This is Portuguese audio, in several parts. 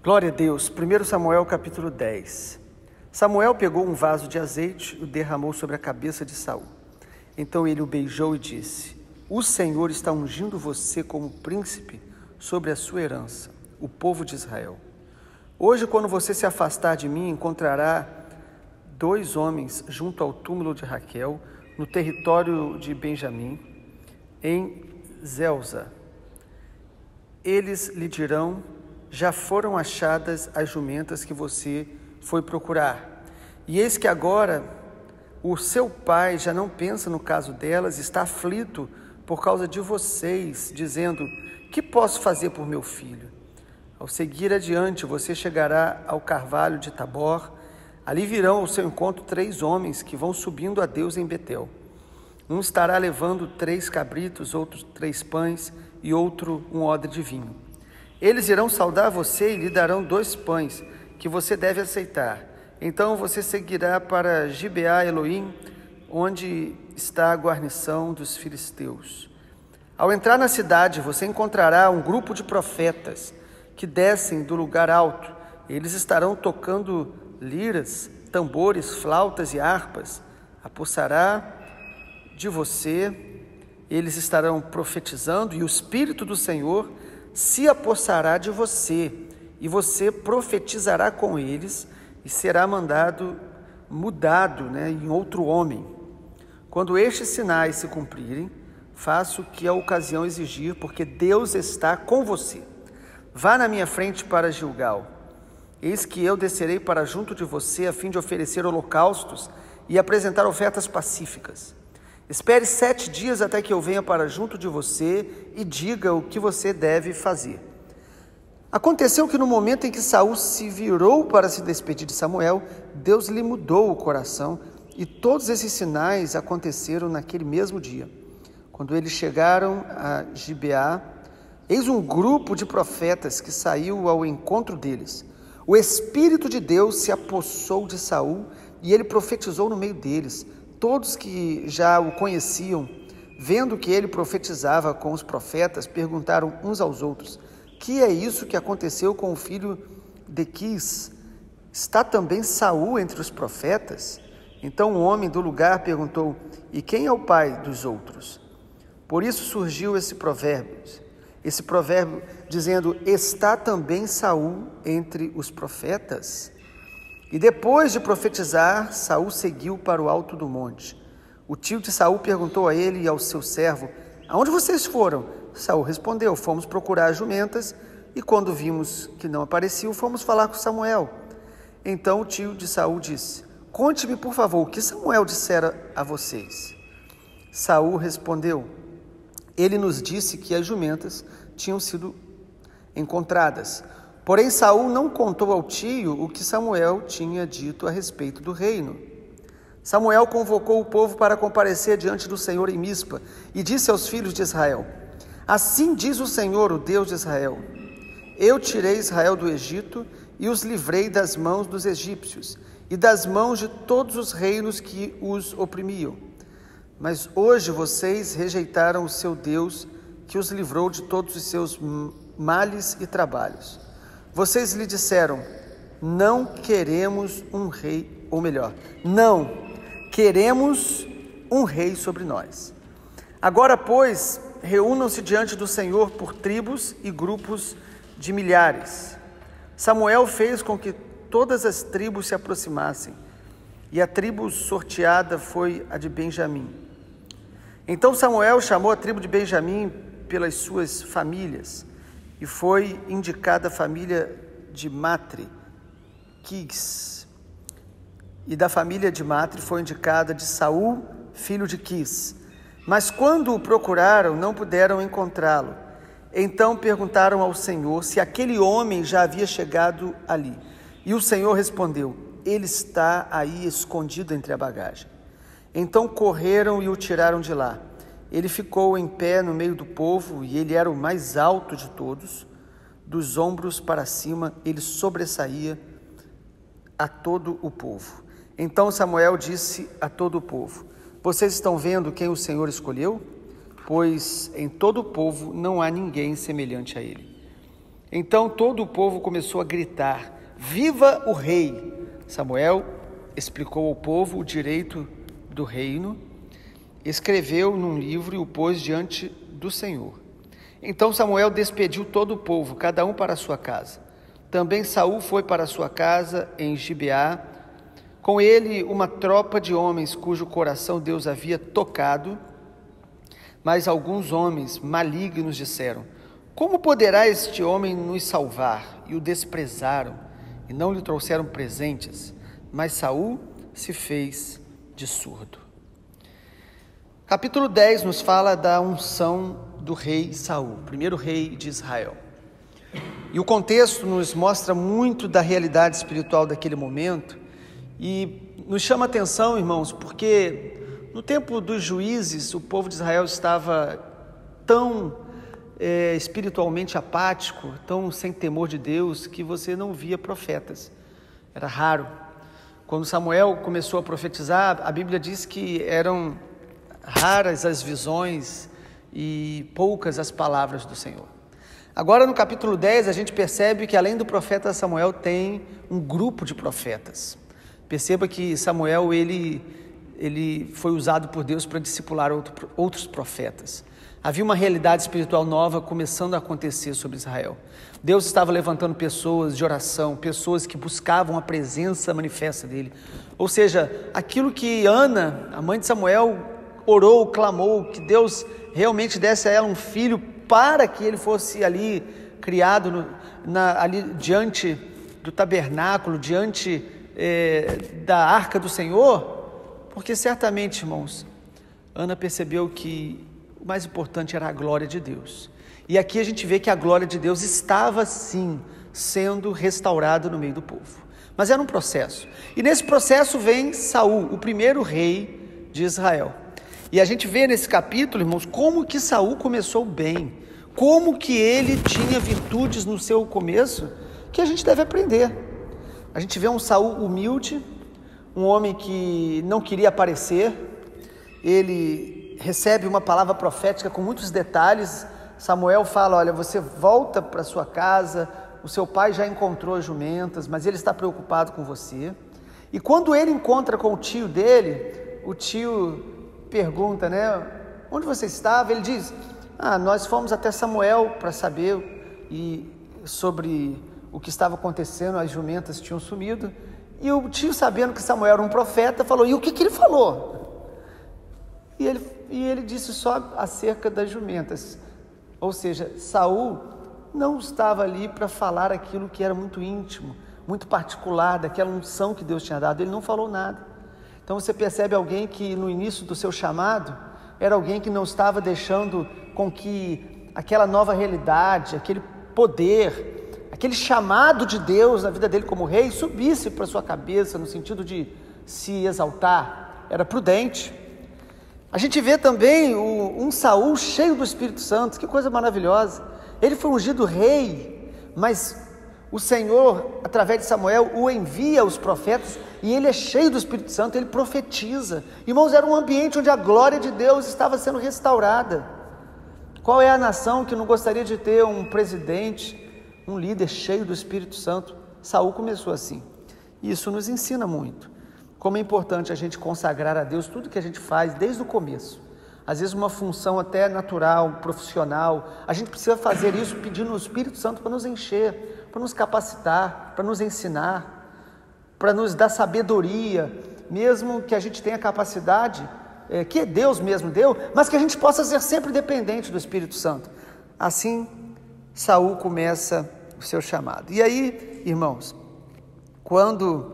Glória a Deus. 1 Samuel capítulo 10. Samuel pegou um vaso de azeite e o derramou sobre a cabeça de Saul. Então ele o beijou e disse: O Senhor está ungindo você como príncipe sobre a sua herança, o povo de Israel. Hoje, quando você se afastar de mim, encontrará 2 homens junto ao túmulo de Raquel, no território de Benjamim, em Zelza. Eles lhe dirão: já foram achadas as jumentas que você foi procurar. E eis que agora o seu pai já não pensa no caso delas, está aflito por causa de vocês, dizendo: que posso fazer por meu filho? Ao seguir adiante, você chegará ao carvalho de Tabor. Ali virão ao seu encontro 3 homens que vão subindo a Deus em Betel. Um estará levando 3 cabritos, outros 3 pães e outro um odre de vinho. Eles irão saudar você e lhe darão 2 pães, que você deve aceitar. Então você seguirá para Gibeá Elohim, onde está a guarnição dos filisteus. Ao entrar na cidade, você encontrará um grupo de profetas que descem do lugar alto. Eles estarão tocando liras, tambores, flautas e harpas. Apossará de você, eles estarão profetizando, e o Espírito do Senhor se apossará de você, e você profetizará com eles, e será mudado em outro homem. Quando estes sinais se cumprirem, faça o que a ocasião exigir, porque Deus está com você. Vá na minha frente para Gilgal. Eis que eu descerei para junto de você, a fim de oferecer holocaustos e apresentar ofertas pacíficas. Espere 7 dias até que eu venha para junto de você e diga o que você deve fazer. Aconteceu que no momento em que Saul se virou para se despedir de Samuel, Deus lhe mudou o coração, e todos esses sinais aconteceram naquele mesmo dia. Quando eles chegaram a Gibeá, eis um grupo de profetas que saiu ao encontro deles. O Espírito de Deus se apossou de Saul e ele profetizou no meio deles. Todos que já o conheciam, vendo que ele profetizava com os profetas, perguntaram uns aos outros: que é isso que aconteceu com o filho de Quis? Está também Saul entre os profetas? Então um homem do lugar perguntou: e quem é o pai dos outros? Por isso surgiu esse provérbio dizendo: está também Saul entre os profetas? E depois de profetizar, Saul seguiu para o alto do monte. O tio de Saul perguntou a ele e ao seu servo: aonde vocês foram? Saul respondeu: fomos procurar as jumentas, e quando vimos que não apareciam, fomos falar com Samuel. Então o tio de Saul disse: conte-me, por favor, o que Samuel dissera a vocês. Saul respondeu: ele nos disse que as jumentas tinham sido encontradas. Porém, Saul não contou ao tio o que Samuel tinha dito a respeito do reino. Samuel convocou o povo para comparecer diante do Senhor em Mispa e disse aos filhos de Israel: assim diz o Senhor, o Deus de Israel: eu tirei Israel do Egito e os livrei das mãos dos egípcios e das mãos de todos os reinos que os oprimiam. Mas hoje vocês rejeitaram o seu Deus, que os livrou de todos os seus males e trabalhos. Vocês lhe disseram: não queremos um rei, ou melhor, não queremos um rei sobre nós. Agora, pois, reúnam-se diante do Senhor por tribos e grupos de milhares. Samuel fez com que todas as tribos se aproximassem, e a tribo sorteada foi a de Benjamim. Então Samuel chamou a tribo de Benjamim pelas suas famílias, e foi indicada a família de Matre, Quis. E da família de Matre foi indicada de Saul, filho de Quis. Mas quando o procuraram, não puderam encontrá-lo. Então perguntaram ao Senhor se aquele homem já havia chegado ali. E o Senhor respondeu: ele está aí escondido entre a bagagem. Então correram e o tiraram de lá. Ele ficou em pé no meio do povo, e ele era o mais alto de todos. Dos ombros para cima, ele sobressaía a todo o povo. Então Samuel disse a todo o povo: vocês estão vendo quem o Senhor escolheu? Pois em todo o povo não há ninguém semelhante a ele. Então todo o povo começou a gritar: viva o rei! Samuel explicou ao povo o direito do reino, escreveu num livro e o pôs diante do Senhor. Então Samuel despediu todo o povo, cada um para a sua casa. Também Saul foi para a sua casa em Gibeá, com ele uma tropa de homens cujo coração Deus havia tocado. Mas alguns homens malignos disseram: como poderá este homem nos salvar? E o desprezaram e não lhe trouxeram presentes. Mas Saul se fez de surdo. Capítulo 10 nos fala da unção do rei Saul, primeiro rei de Israel. E o contexto nos mostra muito da realidade espiritual daquele momento e nos chama a atenção, irmãos, porque no tempo dos juízes, o povo de Israel estava tão espiritualmente apático, tão sem temor de Deus, que você não via profetas. Era raro. Quando Samuel começou a profetizar, a Bíblia diz que eram raras as visões e poucas as palavras do Senhor. Agora no capítulo 10 a gente percebe que além do profeta Samuel tem um grupo de profetas. Perceba que Samuel ele foi usado por Deus para discipular outros profetas. Havia uma realidade espiritual nova começando a acontecer sobre Israel. Deus estava levantando pessoas de oração, pessoas que buscavam a presença manifesta dele. Ou seja, aquilo que Ana, a mãe de Samuel, orou, clamou, que Deus realmente desse a ela um filho para que ele fosse ali criado ali diante do tabernáculo, diante da arca do Senhor, porque certamente, irmãos, Ana percebeu que o mais importante era a glória de Deus. E aqui a gente vê que a glória de Deus estava sim sendo restaurada no meio do povo. Mas era um processo. E nesse processo vem Saul, o primeiro rei de Israel. E a gente vê nesse capítulo, irmãos, como que Saul começou bem, como que ele tinha virtudes no seu começo que a gente deve aprender. A gente vê um Saul humilde, um homem que não queria aparecer. Ele recebe uma palavra profética com muitos detalhes. Samuel fala: olha, você volta para sua casa, o seu pai já encontrou as jumentas, mas ele está preocupado com você. E quando ele encontra com o tio dele, o tio pergunta, né, onde você estava? Ele diz: nós fomos até Samuel para saber sobre o que estava acontecendo, as jumentas tinham sumido. E o tio, sabendo que Samuel era um profeta, falou: e o que ele falou? E ele disse só acerca das jumentas. Ou seja, Saul não estava ali para falar aquilo que era muito íntimo, muito particular, daquela unção que Deus tinha dado. Ele não falou nada. Então você percebe alguém que no início do seu chamado era alguém que não estava deixando com que aquela nova realidade, aquele poder, aquele chamado de Deus na vida dele como rei subisse para sua cabeça no sentido de se exaltar. Era prudente. A gente vê também um Saul cheio do Espírito Santo, que coisa maravilhosa. Ele foi ungido rei, mas o Senhor, através de Samuel, o envia aos profetas e ele é cheio do Espírito Santo, ele profetiza. Irmãos, era um ambiente onde a glória de Deus estava sendo restaurada. Qual é a nação que não gostaria de ter um presidente, um líder cheio do Espírito Santo? Saul começou assim. Isso nos ensina muito. Como é importante a gente consagrar a Deus tudo que a gente faz desde o começo. Às vezes uma função até natural, profissional, a gente precisa fazer isso pedindo ao Espírito Santo para nos encher, para nos capacitar, para nos ensinar, para nos dar sabedoria, mesmo que a gente tenha capacidade, que Deus mesmo deu, mas que a gente possa ser sempre dependente do Espírito Santo. Assim, Saul começa o seu chamado. E aí, irmãos, quando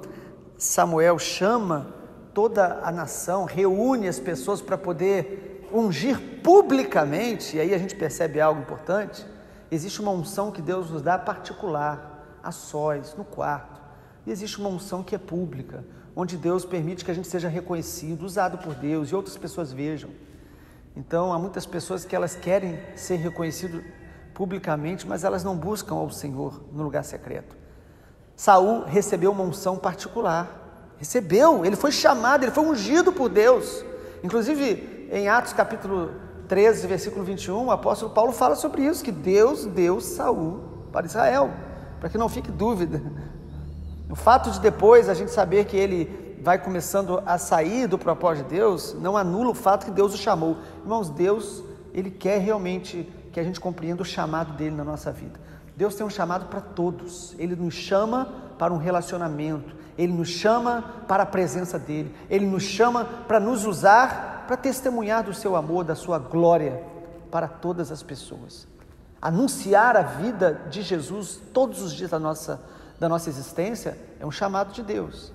Samuel chama toda a nação, reúne as pessoas para poder ungir publicamente, e aí a gente percebe algo importante. Existe uma unção que Deus nos dá particular, a sós, no quarto, e existe uma unção que é pública, onde Deus permite que a gente seja reconhecido, usado por Deus e outras pessoas vejam. Então há muitas pessoas que elas querem ser reconhecidas publicamente, mas elas não buscam ao Senhor no lugar secreto. Saul recebeu uma unção particular, ele foi chamado, ele foi ungido por Deus. Inclusive em Atos capítulo 13, versículo 21, o apóstolo Paulo fala sobre isso, que Deus deu Saul para Israel, para que não fique dúvida. O fato de depois a gente saber que ele vai começando a sair do propósito de Deus, não anula o fato que Deus o chamou. Irmãos, Deus, Ele quer realmente que a gente compreenda o chamado dele na nossa vida. Deus tem um chamado para todos. Ele nos chama para um relacionamento, Ele nos chama para a presença dEle, Ele nos chama para nos usar, para testemunhar do seu amor, da sua glória para todas as pessoas. Anunciar a vida de Jesus todos os dias da nossa existência é um chamado de Deus.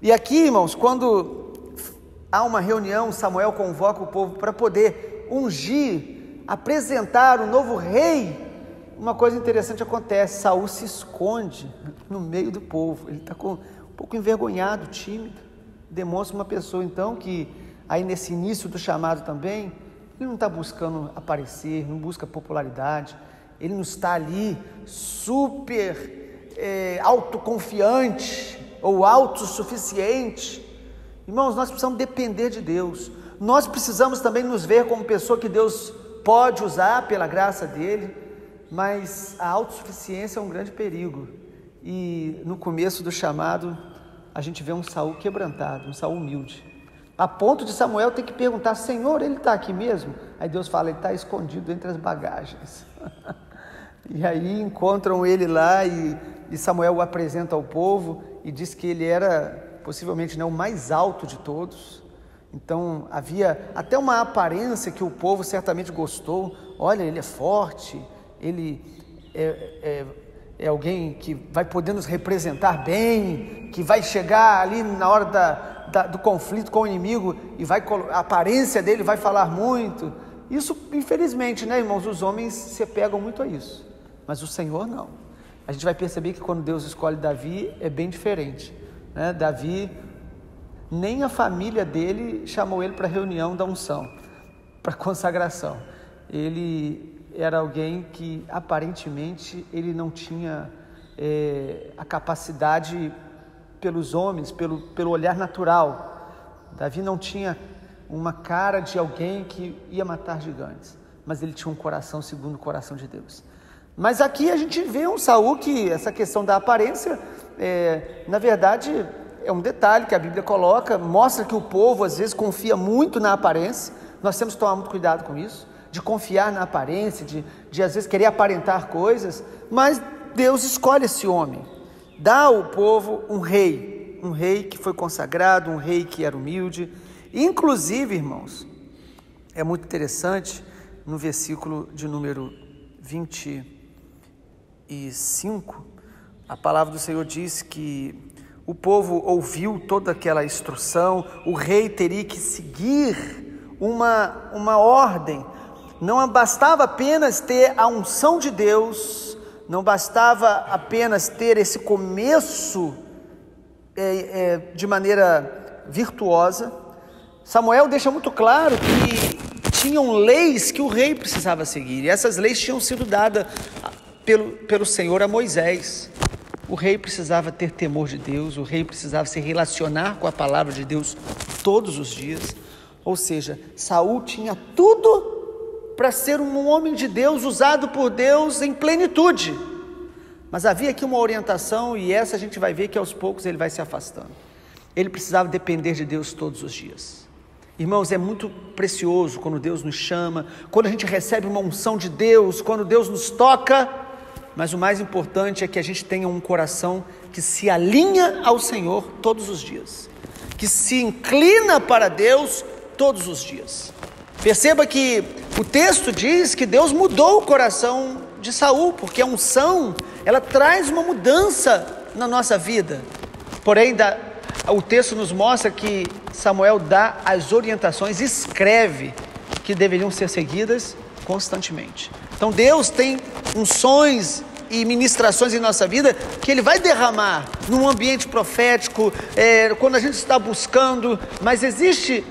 E aqui, irmãos, quando há uma reunião, Samuel convoca o povo para poder ungir, apresentar o novo rei. Uma coisa interessante acontece: Saul se esconde no meio do povo, ele está um pouco envergonhado, tímido, demonstra uma pessoa então que aí nesse início do chamado também, ele não está buscando aparecer, não busca popularidade, ele não está ali super autoconfiante ou autossuficiente. Irmãos, nós precisamos depender de Deus, nós precisamos também nos ver como pessoa que Deus pode usar pela graça dEle, mas a autossuficiência é um grande perigo. E no começo do chamado, a gente vê um Saul quebrantado, um Saul humilde, a ponto de Samuel ter que perguntar: Senhor, ele está aqui mesmo? Aí Deus fala: ele está escondido entre as bagagens. E aí encontram ele lá e Samuel o apresenta ao povo e diz que ele era possivelmente o mais alto de todos. Então havia até uma aparência que o povo certamente gostou. Olha, ele é forte, ele é alguém que vai poder nos representar bem, que vai chegar ali na hora do conflito com o inimigo e a aparência dele vai falar muito. Isso, infelizmente, irmãos, os homens se pegam muito a isso, mas o Senhor não. A gente vai perceber que quando Deus escolhe Davi é bem diferente, né? Davi, nem a família dele chamou ele para a reunião da unção, para a consagração. Ele era alguém que aparentemente ele não tinha a capacidade pelos homens, pelo olhar natural. Davi não tinha uma cara de alguém que ia matar gigantes, mas ele tinha um coração segundo o coração de Deus. Mas aqui a gente vê um Saul que essa questão da aparência, na verdade, é um detalhe que a Bíblia coloca, mostra que o povo às vezes confia muito na aparência. Nós temos que tomar muito cuidado com isso, de confiar na aparência, de às vezes querer aparentar coisas, mas Deus escolhe esse homem, dá ao povo um rei que foi consagrado, um rei que era humilde. Inclusive, irmãos, é muito interessante, no versículo de número 25, a palavra do Senhor diz que o povo ouviu toda aquela instrução, o rei teria que seguir uma ordem. Não bastava apenas ter a unção de Deus, não bastava apenas ter esse começo de maneira virtuosa. Samuel deixa muito claro que tinham leis que o rei precisava seguir, e essas leis tinham sido dadas pelo Senhor a Moisés. O rei precisava ter temor de Deus, o rei precisava se relacionar com a palavra de Deus todos os dias. Ou seja, Saul tinha tudo para ser um homem de Deus, usado por Deus em plenitude. Mas havia aqui uma orientação, e essa a gente vai ver que aos poucos ele vai se afastando. Ele precisava depender de Deus todos os dias. Irmãos, é muito precioso quando Deus nos chama, quando a gente recebe uma unção de Deus, quando Deus nos toca, mas o mais importante é que a gente tenha um coração que se alinha ao Senhor todos os dias, que se inclina para Deus todos os dias. Perceba que o texto diz que Deus mudou o coração de Saul, porque a unção, ela traz uma mudança na nossa vida. Porém, o texto nos mostra que Samuel dá as orientações, escreve que deveriam ser seguidas constantemente. Então Deus tem unções e ministrações em nossa vida que Ele vai derramar num ambiente profético, quando a gente está buscando, mas existe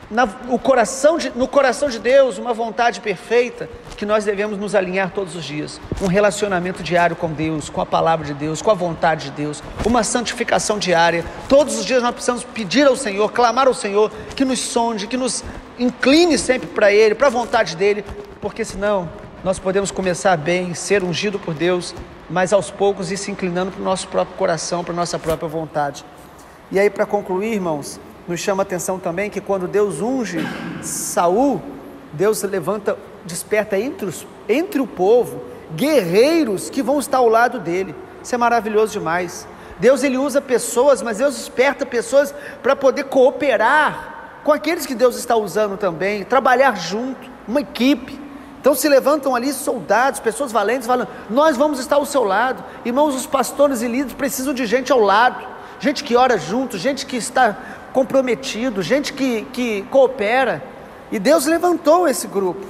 no coração de Deus uma vontade perfeita que nós devemos nos alinhar todos os dias, um relacionamento diário com Deus, com a palavra de Deus, com a vontade de Deus, uma santificação diária. Todos os dias nós precisamos pedir ao Senhor, clamar ao Senhor, que nos sonde, que nos incline sempre para Ele, para a vontade dEle, porque senão nós podemos começar bem, ser ungido por Deus, mas aos poucos ir se inclinando para o nosso próprio coração, para a nossa própria vontade. E aí, para concluir, irmãos, nos chama a atenção também que quando Deus unge Saul, Deus desperta entre o povo guerreiros que vão estar ao lado dele. Isso é maravilhoso demais. Deus, ele usa pessoas, mas Deus desperta pessoas para poder cooperar com aqueles que Deus está usando também, trabalhar junto, uma equipe. Então se levantam ali soldados, pessoas valentes, falando: nós vamos estar ao seu lado. Irmãos, os pastores e líderes precisam de gente ao lado, gente que ora junto, gente que está comprometido, gente que coopera. E Deus levantou esse grupo.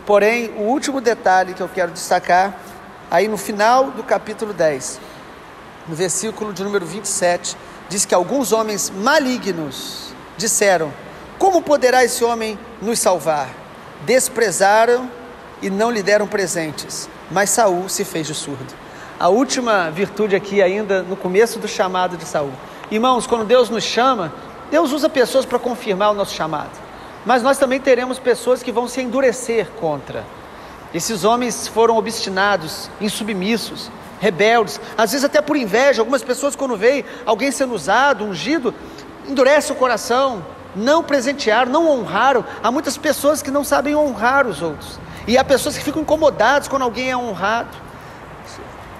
Porém, o último detalhe que eu quero destacar, aí no final do capítulo 10, no versículo de número 27, diz que alguns homens malignos disseram: como poderá esse homem nos salvar? Desprezaram e não lhe deram presentes, mas Saul se fez de surdo. A última virtude aqui ainda no começo do chamado de Saul. Irmãos, quando Deus nos chama, Deus usa pessoas para confirmar o nosso chamado, mas nós também teremos pessoas que vão se endurecer contra. Esses homens foram obstinados, insubmissos, rebeldes, às vezes até por inveja. Algumas pessoas, quando veem alguém sendo usado, ungido, endurece o coração, não presentearam, não honraram. Há muitas pessoas que não sabem honrar os outros, e há pessoas que ficam incomodadas quando alguém é honrado.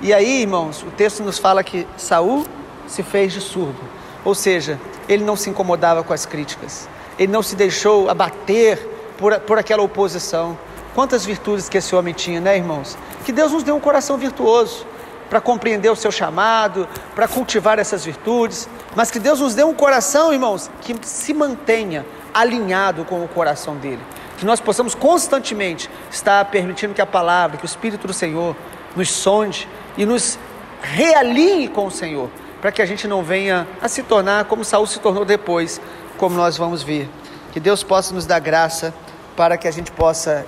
E aí, irmãos, o texto nos fala que Saul se fez de surdo, ou seja, ele não se incomodava com as críticas, ele não se deixou abater por aquela oposição. Quantas virtudes que esse homem tinha, né, irmãos? Que Deus nos deu um coração virtuoso para compreender o seu chamado, para cultivar essas virtudes, mas que Deus nos dê um coração, irmãos, que se mantenha alinhado com o coração dele, que nós possamos constantemente estar permitindo que a palavra, que o Espírito do Senhor nos sonde e nos realinhe com o Senhor, para que a gente não venha a se tornar como Saul se tornou depois, como nós vamos ver. Que Deus possa nos dar graça para que a gente possa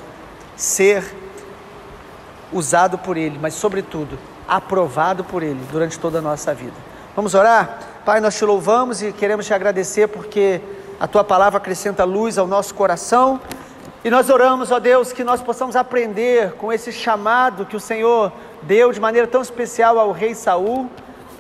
ser usado por Ele, mas sobretudo aprovado por Ele durante toda a nossa vida. Vamos orar? Pai, nós te louvamos e queremos te agradecer porque a tua palavra acrescenta luz ao nosso coração, e nós oramos, ó Deus, que nós possamos aprender com esse chamado que o Senhor deu de maneira tão especial ao rei Saul,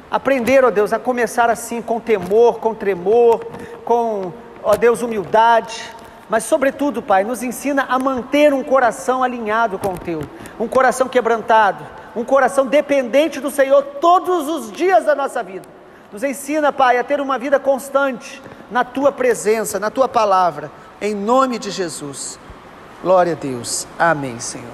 aprender, ó Deus, a começar assim, com temor, com tremor, com, ó Deus, humildade, mas sobretudo, Pai, nos ensina a manter um coração alinhado com o Teu, um coração quebrantado, um coração dependente do Senhor todos os dias da nossa vida. Nos ensina, Pai, a ter uma vida constante na Tua presença, na Tua palavra, em nome de Jesus. Glória a Deus. Amém, Senhor.